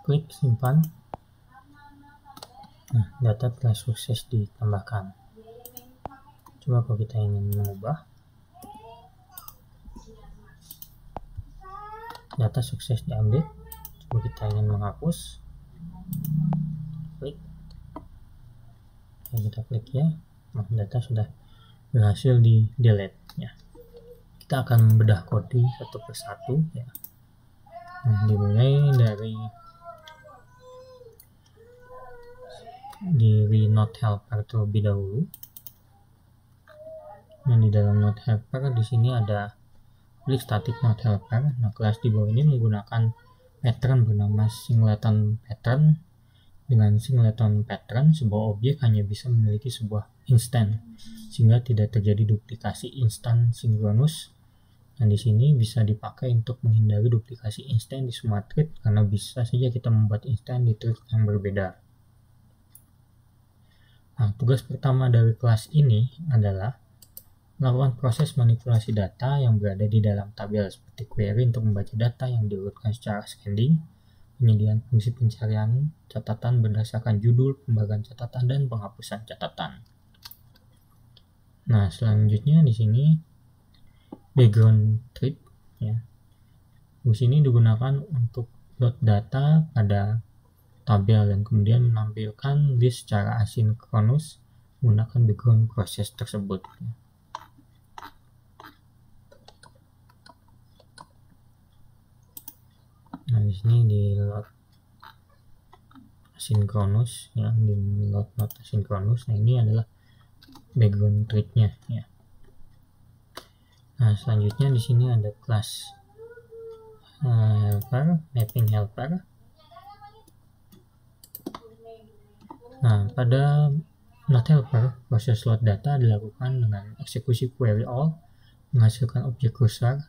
klik simpan. Nah, data telah sukses ditambahkan. Coba kalau kita ingin mengubah, data sukses diupdate. Coba kita ingin menghapus, Klik. Kita klik ya. Nah, data sudah berhasil di delete ya. Kita akan bedah kode satu persatu ya. Nah, dimulai dari node helper terlebih dahulu. Nah, di dalam node helper di sini ada klik static node helper. Nah, kelas di bawah ini menggunakan pattern bernama singleton pattern. Dengan singleton pattern, sebuah objek hanya bisa memiliki sebuah instan, sehingga tidak terjadi duplikasi instan sinkronus. Nah, di sini bisa dipakai untuk menghindari duplikasi instan di semua thread, karena bisa saja kita membuat instan di thread yang berbeda. Nah, tugas pertama dari kelas ini adalah melakukan proses manipulasi data yang berada di dalam tabel, seperti query untuk membaca data yang diurutkan secara ascending, penyediaan fungsi pencarian catatan berdasarkan judul, pembagian catatan, dan penghapusan catatan. Nah, selanjutnya di sini background thread ya. Fungsi ini digunakan untuk load data pada tabel dan kemudian menampilkan list secara asinkronus menggunakan background proses tersebut. Nah, di sini di load asinkronus ya, di load not asinkronus. Nah, ini adalah background thread-nya ya. Nah, selanjutnya di sini ada kelas helper, mapping helper. Nah, pada node helper, proses load data dilakukan dengan eksekusi query all menghasilkan objek cursor.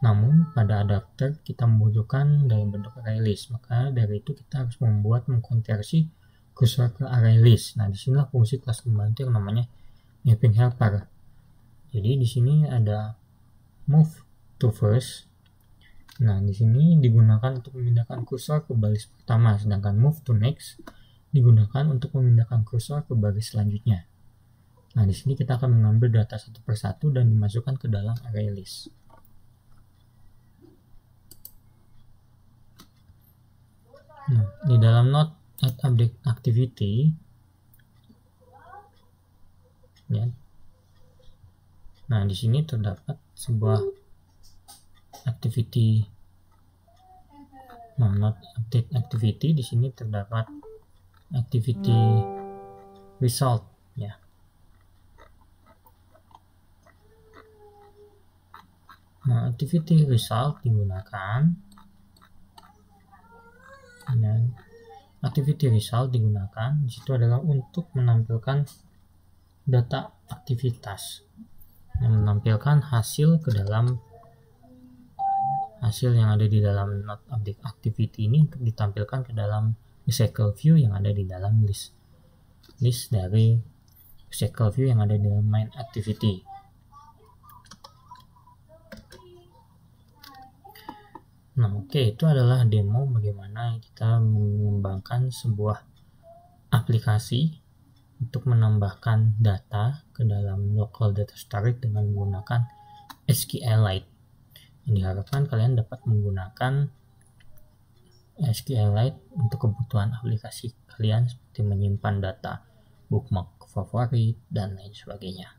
Namun, pada adapter kita membutuhkan dalam bentuk array list, maka dari itu kita harus mengkonversi cursor ke array list. Nah, disinilah fungsi kelas pembantu yang namanya mapping helper. Jadi di sini ada move to first. Nah, di sini digunakan untuk memindahkan kursor ke baris pertama, sedangkan move to next digunakan untuk memindahkan kursor ke baris selanjutnya. Nah, di sini kita akan mengambil data satu persatu dan dimasukkan ke dalam array list. Nah, di dalam node add update activity ya. Nah, di sini terdapat sebuah activity. Nah, node update activity di sini terdapat activity result ya. Nah, activity result digunakan di situ adalah untuk menampilkan data aktivitas yang menampilkan hasil ke dalam hasil yang ada di dalam node update activity ini untuk ditampilkan ke dalam recycle view yang ada di dalam list dari recycle view yang ada di dalam main activity. Nah, oke, itu adalah demo bagaimana kita mengembangkan sebuah aplikasi untuk menambahkan data ke dalam local data storage dengan menggunakan SQLite. Yang diharapkan kalian dapat menggunakan SQLite untuk kebutuhan aplikasi kalian seperti menyimpan data, bookmark favorit, dan lain sebagainya.